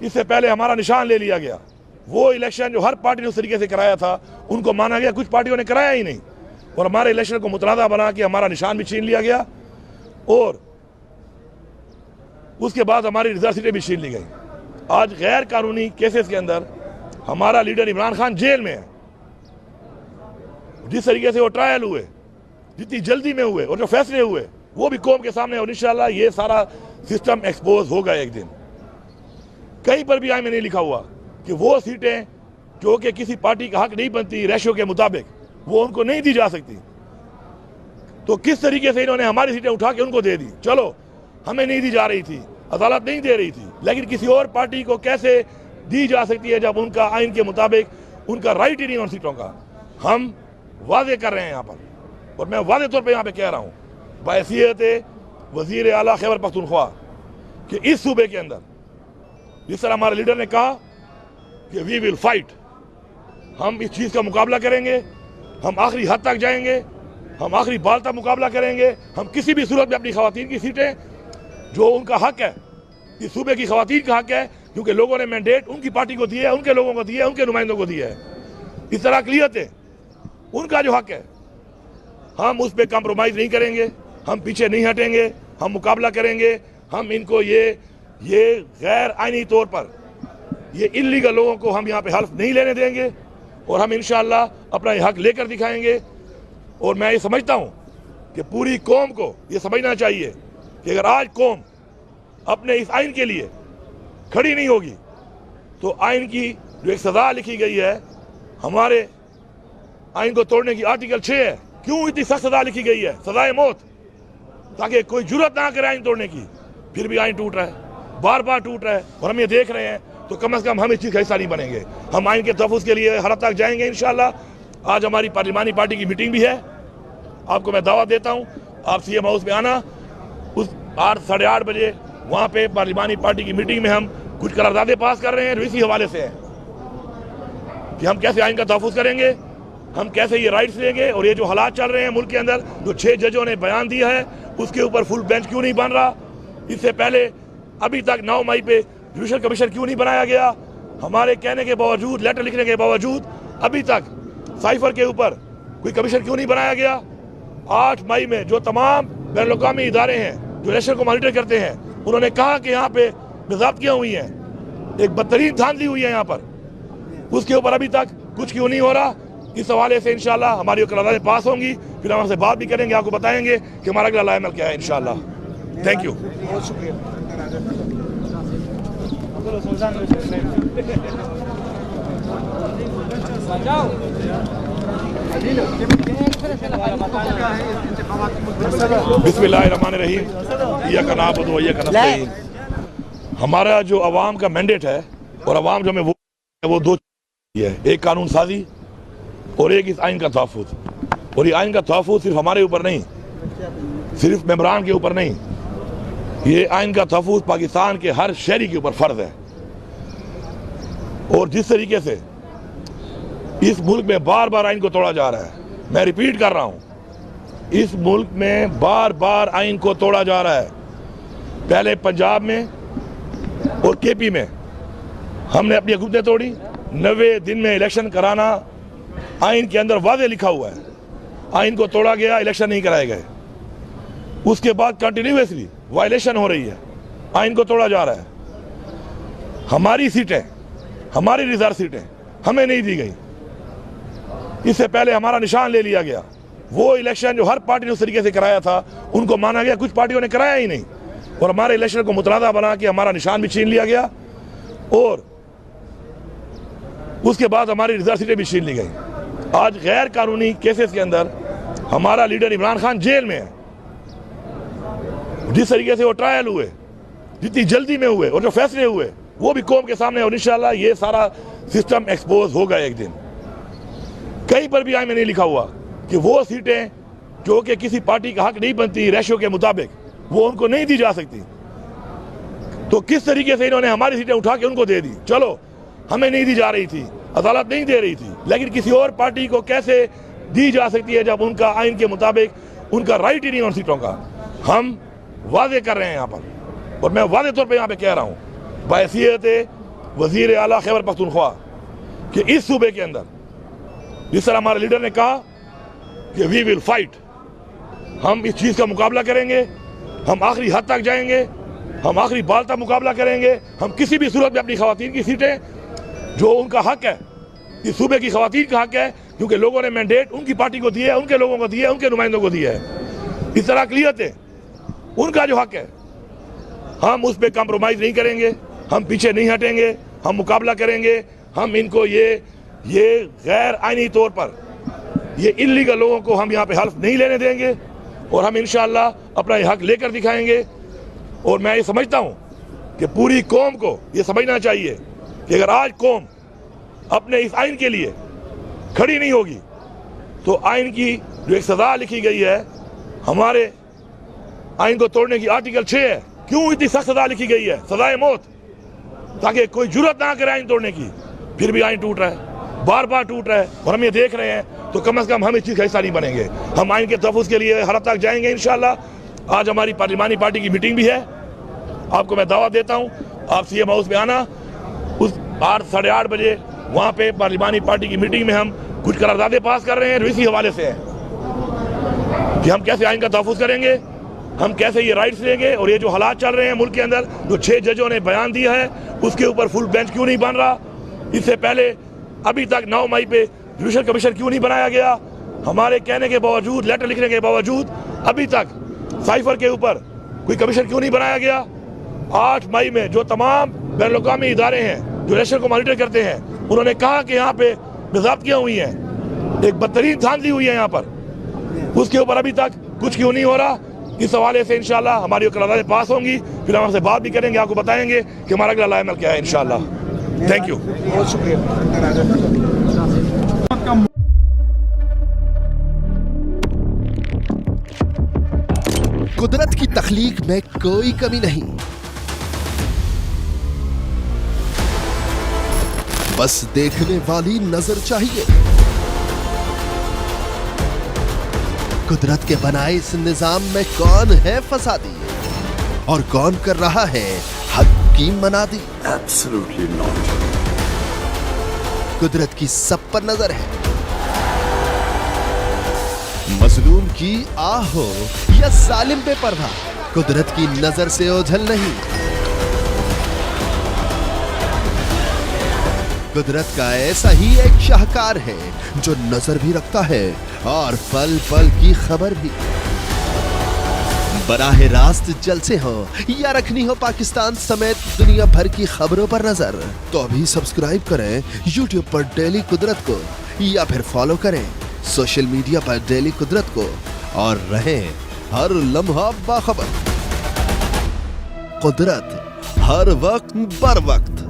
इससे पहले हमारा निशान ले लिया गया। वो इलेक्शन जो हर पार्टी ने उस तरीके से कराया था उनको माना गया, कुछ पार्टियों ने कराया ही नहीं, और हमारे इलेक्शन को मुतनाज़ा बना के हमारा निशान भी छीन लिया गया, और उसके बाद हमारी रिजर्व सीटें भी छीन ली गई। आज गैर कानूनी केसेस के अंदर हमारा लीडर इमरान खान जेल में है। जिस तरीके से वो ट्रायल हुए, जितनी जल्दी में हुए, और जो फैसले हुए वो भी कौम के सामने, और इंशाल्लाह ये सारा सिस्टम एक्सपोज होगा एक दिन। कहीं पर भी आइन में नहीं लिखा हुआ कि वो सीटें जो कि किसी पार्टी का हक नहीं बनती रेशियो के मुताबिक, वो उनको नहीं दी जा सकती। तो किस तरीके से इन्होंने हमारी सीटें उठा के उनको दे दी। चलो, हमें नहीं दी जा रही थी, अदालत नहीं दे रही थी, लेकिन किसी और पार्टी को कैसे दी जा सकती है जब उनका आइन के मुताबिक उनका राइट ही नहीं उन सीटों का। हम वादे कर रहे हैं यहाँ पर, और मैं वादे तौर पे यहाँ पे कह रहा हूँ बहैसियत वज़ीर आला खैबर पख्तूनख्वा कि इस सूबे के अंदर जिस तरह हमारे लीडर ने कहा कि वी विल फाइट, हम इस चीज़ का मुकाबला करेंगे, हम आखिरी हद तक जाएंगे, हम आखिरी बाल तक मुकाबला करेंगे। हम किसी भी सूरत में अपनी खवातीन की सीटें, जो उनका हक है, इस सूबे की खवातीन का हक है, क्योंकि लोगों ने मैंडेट उनकी पार्टी को दिया है, उनके लोगों को दिया है, उनके नुमाइंदों को दिया है। इस तरह अक़लियत है, उनका जो हक है, हम उस पर कॉम्प्रोमाइज़ नहीं करेंगे, हम पीछे नहीं हटेंगे, हम मुकाबला करेंगे। हम इनको ये गैर आइनी तौर पर ये इल्लीगल लोगों को हम यहाँ पे हल्फ नहीं लेने देंगे, और हम इंशाअल्लाह अपना ये हक लेकर दिखाएंगे। और मैं ये समझता हूँ कि पूरी कौम को ये समझना चाहिए कि अगर आज कौम अपने इस आइन के लिए खड़ी नहीं होगी तो आइन की जो एक सज़ा लिखी गई है, हमारे आइन को तोड़ने की आर्टिकल 6 है, क्यों इतनी सख्त सज़ा लिखी गई है, सज़ाए मौत, ताकि कोई जुर्रत ना करे आइन तोड़ने की। फिर भी आइन टूट रहा है, बार बार टूट रहा है, और हम ये देख रहे हैं। तो कम से कम हम इस चीज़ का हिस्सा नहीं बनेंगे। हम आइन के तहफ़्फ़ुज़ के लिए हर हद तक जाएंगे इंशाअल्लाह। आज हमारी पार्लिमानी पार्टी की मीटिंग भी है, आपको मैं दावत देता हूँ, आप सीएम हाउस में आना। उस 8 साढ़े 8 बजे वहाँ पे पार्लिमानी पार्टी की मीटिंग में हम कुछ करारदादे पास कर रहे हैं जो इसी हवाले से हैं कि हम कैसे आइन का तहफ़्फ़ुज़ करेंगे, हम कैसे ये राइट्स लेंगे। और ये जो हालात चल रहे हैं मुल्क के अंदर, जो 6 जजों ने बयान दिया है, उसके ऊपर फुल बेंच क्यों नहीं बन रहा, इससे पहले अभी तक 9 मई पे जुडिशल कमीशन क्यों नहीं बनाया गया। हमारे कहने के बावजूद, लेटर लिखने के बावजूद अभी तक साइफर के ऊपर कोई कमीशन क्यों नहीं बनाया गया। 8 मई में जो तमाम बैनुल-अक़वामी इदारे हैं जो इलेक्शन को मॉनिटर करते हैं, उन्होंने कहा कि यहाँ पे बेज़ाब्तियाँ हुई हैं, एक बदतरीन धांधली हुई है यहाँ पर, उसके ऊपर अभी तक कुछ क्यों नहीं हो रहा। इस हवाले से इंशाअल्लाह हमारी करारदादें पास होंगी, फिर हम आपसे बात भी करेंगे, आपको बताएंगे कि हमारा अगला लाइमल क्या है इंशाअल्लाह। Thank you. बहुत शुक्रिया। बिस्मिल्लाहिर्रहमानिर्रहीम, इय्याका नअबुदु व इय्याका नस्तईन। हमारा जो अवाम का मैंडेट है और अवाम जो हमें वो दो है, एक कानून साजी और एक इस आइन का तहफ़्फ़ुज़। और ये आइन का तहफ़्फ़ुज़ सिर्फ हमारे ऊपर नहीं, सिर्फ मेंबरान के ऊपर नहीं, ये आइन का तहफ़्फ़ुज़ पाकिस्तान के हर शहरी के ऊपर फ़र्ज़ है। और जिस तरीके से इस मुल्क में बार बार आइन को तोड़ा जा रहा है, मैं रिपीट कर रहा हूँ, इस मुल्क में बार बार आइन को तोड़ा जा रहा है। पहले पंजाब में और केपी में हमने अपनी हुकूमतें तोड़ी, 90 दिन में इलेक्शन कराना आइन के अंदर वाज़े लिखा हुआ है, आइन को तोड़ा गया, इलेक्शन नहीं कराए गए। उसके बाद कंटिन्यूसली वायलेशन हो रही है, आइन को तोड़ा जा रहा है। हमारी सीटें, हमारी रिजर्व सीटें हमें नहीं दी गई, इससे पहले हमारा निशान ले लिया गया। वो इलेक्शन जो हर पार्टी ने उस तरीके से कराया था उनको माना गया, कुछ पार्टियों ने कराया ही नहीं, और हमारे इलेक्शन को मुतनाज़ा बना के हमारा निशान भी छीन लिया गया, और उसके बाद हमारी रिजर्व सीटें भी छीन ली गई। आज गैर कानूनी केसेस के अंदर हमारा लीडर इमरान खान जेल में है। जिस तरीके से वो ट्रायल हुए, जितनी जल्दी में हुए, और जो फैसले हुए वो भी कौम के सामने, और इंशाअल्लाह ये सारा सिस्टम एक्सपोज होगा एक दिन। कहीं पर भी आइन में नहीं लिखा हुआ कि वो सीटें जो कि किसी पार्टी का हक नहीं बनती रेशियो के मुताबिक, वो उनको नहीं दी जा सकती। तो किस तरीके से इन्होंने हमारी सीटें उठा के उनको दे दी। चलो, हमें नहीं दी जा रही थी, अदालत नहीं दे रही थी, लेकिन किसी और पार्टी को कैसे दी जा सकती है जब उनका आइन के मुताबिक उनका राइट ही नहीं उन सीटों का। हम वादे कर रहे हैं यहाँ पर, और मैं वादे तौर पे यहाँ पे कह रहा हूँ बहैसियत वजीर आला खैबर पख्तूनख्वा कि इस सूबे के अंदर जिस तरह हमारे लीडर ने कहा कि वी विल फाइट, हम इस चीज़ का मुकाबला करेंगे, हम आखिरी हद तक जाएंगे, हम आखिरी बाल तक मुकाबला करेंगे। हम किसी भी सूरत में अपनी खवातीन की सीटें, जो उनका हक है, इस सूबे की खवातीन का हक है, क्योंकि लोगों ने मैंडेट उनकी पार्टी को दिया है, उनके लोगों को दिया है, उनके नुमाइंदों को दिया है। इस तरह अक़लियतें, उनका जो हक है, हम उस पर कम्प्रोमाइज़ नहीं करेंगे, हम पीछे नहीं हटेंगे, हम मुकाबला करेंगे। हम इनको ये गैर आईनी तौर पर ये इल्लीगल लोगों को हम यहाँ पे हल्फ नहीं लेने देंगे और हम इंशाअल्लाह अपना ये हक लेकर दिखाएंगे। और मैं ये समझता हूँ कि पूरी कौम को ये समझना चाहिए कि अगर आज कौम अपने इस आइन के लिए खड़ी नहीं होगी तो आइन की जो एक सज़ा लिखी गई है, हमारे आइन को तोड़ने की आर्टिकल 6 है, क्यों इतनी सख्त सज़ा लिखी गई है, सज़ाए मौत, ताकि कोई जुर्रत ना करे आइन तोड़ने की। फिर भी आइन टूट रहा है, बार बार टूट रहा है और हम ये देख रहे हैं। तो कम से कम हम इस चीज़ का हिस्सा नहीं बनेंगे। हम आइन के तहफ़्फ़ुज़ के लिए हर हद तक जाएंगे इंशाअल्लाह। आज हमारी पार्लिमानी पार्टी की मीटिंग भी है, आपको मैं दावा देता हूँ, आप सीएम हाउस में आना। उस 8 साढ़े 8 बजे वहाँ पे पार्लिमानी पार्टी की मीटिंग में हम कुछ करारदादे पास कर रहे हैं, इसी हवाले से हैं कि हम कैसे आइन का तहफ़्फ़ुज़ करेंगे, हम कैसे ये राइट्स लेंगे। और ये जो हालात चल रहे हैं मुल्क के अंदर, जो 6 जजों ने बयान दिया है, उसके ऊपर फुल बेंच क्यों नहीं बन रहा, इससे पहले अभी तक 9 मई पे जुडिशल कमीशन क्यों नहीं बनाया गया, हमारे कहने के बावजूद, लेटर लिखने के बावजूद अभी तक साइफर के ऊपर कोई कमीशन क्यों नहीं बनाया गया। 8 मई में जो तमाम बैनुल-अक़वामी इदारे हैं जो इलेक्शन को मॉनिटर करते हैं, उन्होंने कहा कि यहाँ पे बेज़ाब्तियाँ हुई हैं, एक बदतरीन धांधली हुई है यहाँ पर, उसके ऊपर अभी तक कुछ क्यों नहीं हो रहा। इस हवाले से इंशाअल्लाह हमारी करारदादें पास होंगी, फिर हम आपसे बात भी करेंगे, आपको बताएंगे कि हमारा अगला अमल क्या है इंशाअल्लाह। थैंक यू, बहुत शुक्रिया। कुदरत की तख्लीक में कोई कमी नहीं, बस देखने वाली नजर चाहिए। कुदरत के बनाए इस निजाम में कौन है फसादी और कौन कर रहा है हक की मनादी? Absolutely not. कुदरत की सब पर नजर है, मजलूम की आह हो या जालिम पे परवाह, कुदरत की नजर से ओझल नहीं। कुदरत का ऐसा ही एक शाहकार है जो नजर भी रखता है और पल पल की खबर भी। बराह रास्त जलसे हो या रखनी हो पाकिस्तान समेत दुनिया भर की खबरों पर नजर, तो अभी सब्सक्राइब करें YouTube पर डेली कुदरत को या फिर फॉलो करें सोशल मीडिया पर डेली कुदरत को और रहें हर लम्हा बाखबर। कुदरत हर वक्त बर वक्त।